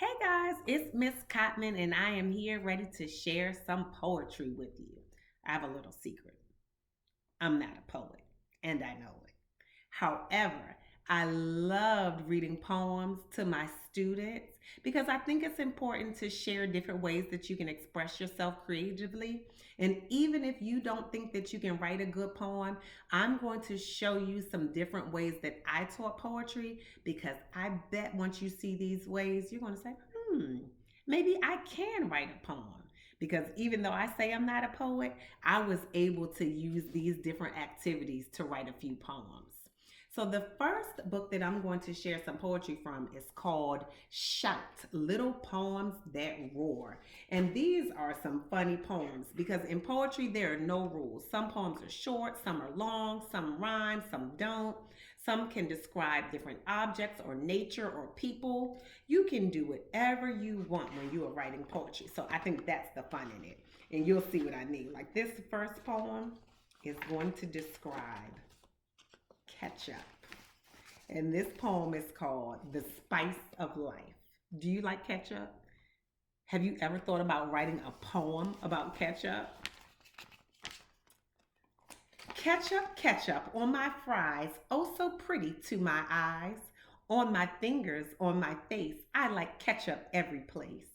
Hey guys, it's Miss Cotman, and I am here ready to share some poetry with you. I have a little secret. I'm not a poet, and I know it. However, I loved reading poems to my students because I think it's important to share different ways that you can express yourself creatively. And even if you don't think that you can write a good poem, I'm going to show you some different ways that I taught poetry because I bet once you see these ways, you're going to say, hmm, maybe I can write a poem. Because even though I say I'm not a poet, I was able to use these different activities to write a few poems. So, the first book that I'm going to share some poetry from is called Shout Little Poems That Roar. And these are some funny poems because in poetry, there are no rules. Some poems are short, some are long, some rhyme, some don't. Some can describe different objects or nature or people. You can do whatever you want when you are writing poetry. So, I think that's the fun in it. And you'll see what I mean. Like this first poem is going to describe ketchup. And this poem is called The Spice of Life. Do you like ketchup? Have you ever thought about writing a poem about ketchup? Ketchup, ketchup on my fries, oh so pretty to my eyes. On my fingers, on my face, I like ketchup every place.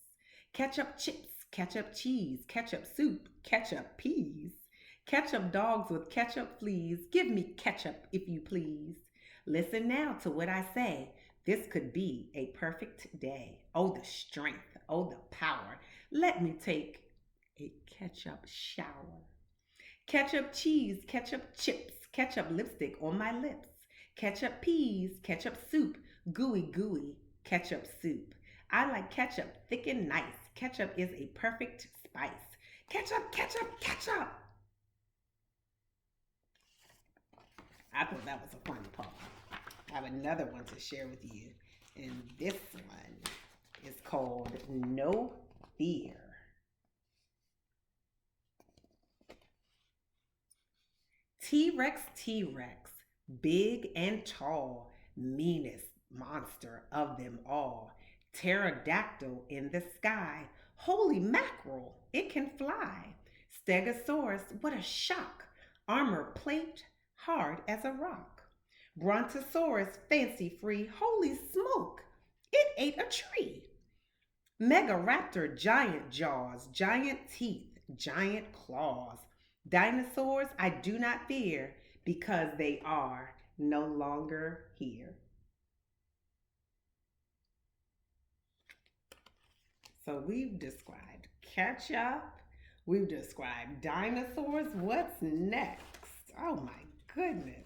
Ketchup chips, ketchup cheese, ketchup soup, ketchup peas. Ketchup dogs with ketchup fleas, give me ketchup if you please. Listen now to what I say. This could be a perfect day. Oh, the strength, oh, the power. Let me take a ketchup shower. Ketchup cheese, ketchup chips, ketchup lipstick on my lips. Ketchup peas, ketchup soup, gooey gooey, ketchup soup. I like ketchup thick and nice. Ketchup is a perfect spice. Ketchup, ketchup, ketchup. I thought that was a funny poem. I have another one to share with you. And this one is called No Fear. T Rex, T Rex, big and tall, meanest monster of them all. Pterodactyl in the sky. Holy mackerel, it can fly. Stegosaurus, what a shock. Armor plate, hard as a rock. Brontosaurus, fancy free. Holy smoke, it ate a tree. Megaraptor, giant jaws, giant teeth, giant claws. Dinosaurs I do not fear because they are no longer here. So we've described ketchup, we've described dinosaurs. What's next? Oh my goodness.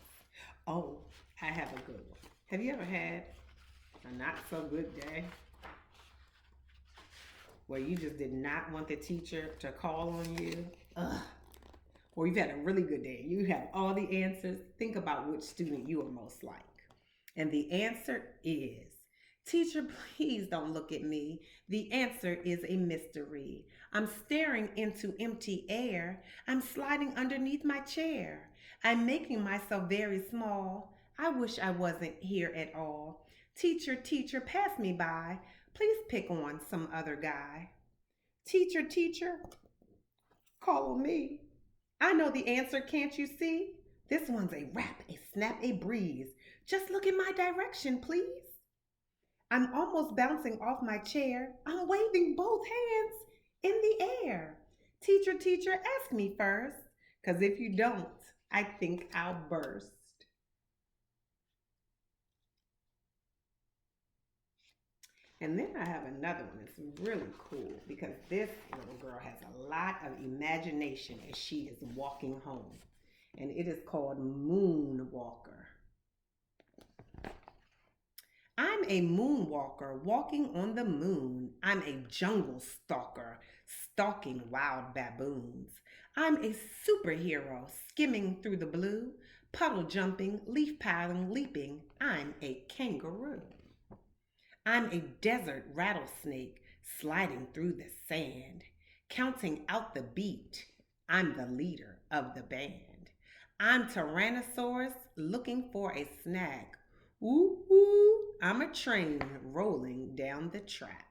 Oh, I have a good one. Have you ever had a not so good day where you just did not want the teacher to call on you? Ugh. Or you've had a really good day. You have all the answers. Think about which student you are most like. And the answer is, teacher, please don't look at me. The answer is a mystery. I'm staring into empty air. I'm sliding underneath my chair. I'm making myself very small. I wish I wasn't here at all. Teacher, teacher, pass me by. Please pick on some other guy. Teacher, teacher, call on me. I know the answer, can't you see? This one's a rap, a snap, a breeze. Just look in my direction, please. I'm almost bouncing off my chair. I'm waving both hands in the air. Teacher, teacher, ask me first, because if you don't, I think I'll burst. And then I have another one that's really cool because this little girl has a lot of imagination as she is walking home. And it is called Moonwalker. I'm a moonwalker walking on the moon. I'm a jungle stalker stalking wild baboons. I'm a superhero skimming through the blue, puddle jumping, leaf piling, leaping. I'm a kangaroo. I'm a desert rattlesnake sliding through the sand, counting out the beat. I'm the leader of the band. I'm Tyrannosaurus looking for a snack. Ooh, ooh, I'm a train rolling down the track.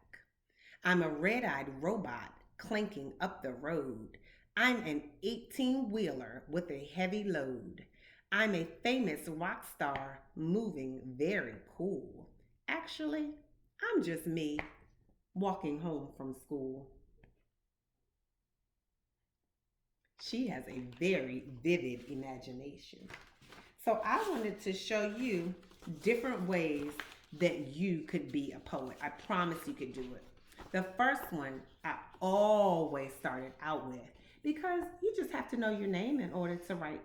I'm a red-eyed robot clanking up the road. I'm an 18-wheeler with a heavy load. I'm a famous rock star moving very cool. Actually, I'm just me walking home from school. She has a very vivid imagination. So I wanted to show you different ways that you could be a poet. I promise you could do it. The first one I always started out with because you just have to know your name in order to write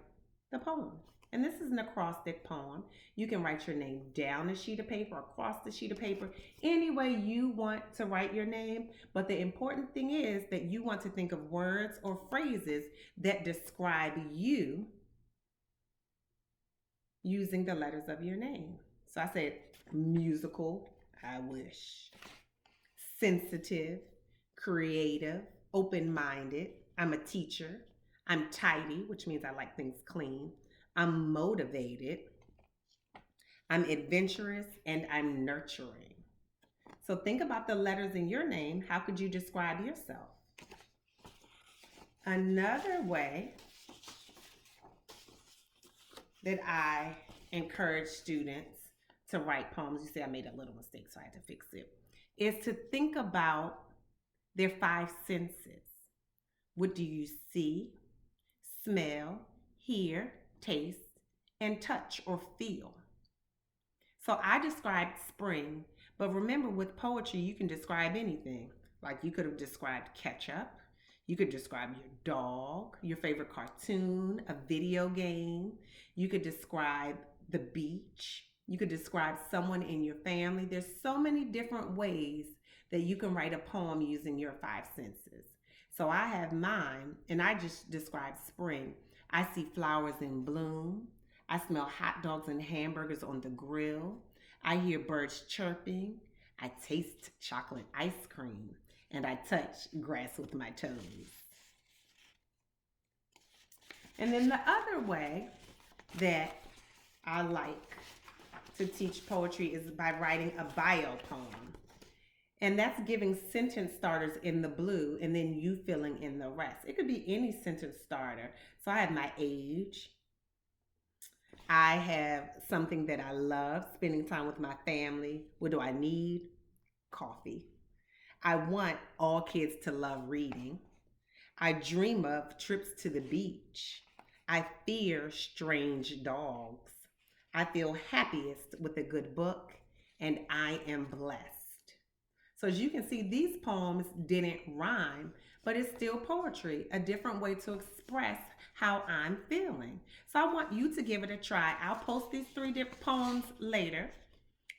the poem. And this is an acrostic poem. You can write your name down a sheet of paper, across the sheet of paper, any way you want to write your name. But the important thing is that you want to think of words or phrases that describe you using the letters of your name. So I said musical, I wish, sensitive, creative, open-minded. I'm a teacher. I'm tidy, which means I like things clean. I'm motivated. I'm adventurous, and I'm nurturing. So think about the letters in your name. How could you describe yourself? Another way that I encourage students to write poems, you see I made a little mistake, so I had to fix it, is to think about their five senses. What do you see, smell, hear, taste, and touch or feel? So I described spring, but remember with poetry, you can describe anything. Like you could have described ketchup, you could describe your dog, your favorite cartoon, a video game. You could describe the beach. You could describe someone in your family. There's so many different ways that you can write a poem using your five senses. So I have mine, and I just describe spring. I see flowers in bloom. I smell hot dogs and hamburgers on the grill. I hear birds chirping. I taste chocolate ice cream. And I touch grass with my toes. And then the other way that I like to teach poetry is by writing a bio poem. And that's giving sentence starters in the blue and then you filling in the rest. It could be any sentence starter. So I have my age. I have something that I love, spending time with my family. What do I need? Coffee. I want all kids to love reading. I dream of trips to the beach. I fear strange dogs. I feel happiest with a good book, and I am blessed. So as you can see, these poems didn't rhyme, but it's still poetry, a different way to express how I'm feeling. So I want you to give it a try. I'll post these 3 different poems later,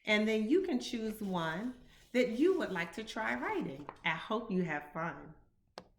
and then you can choose one that you would like to try writing. I hope you have fun.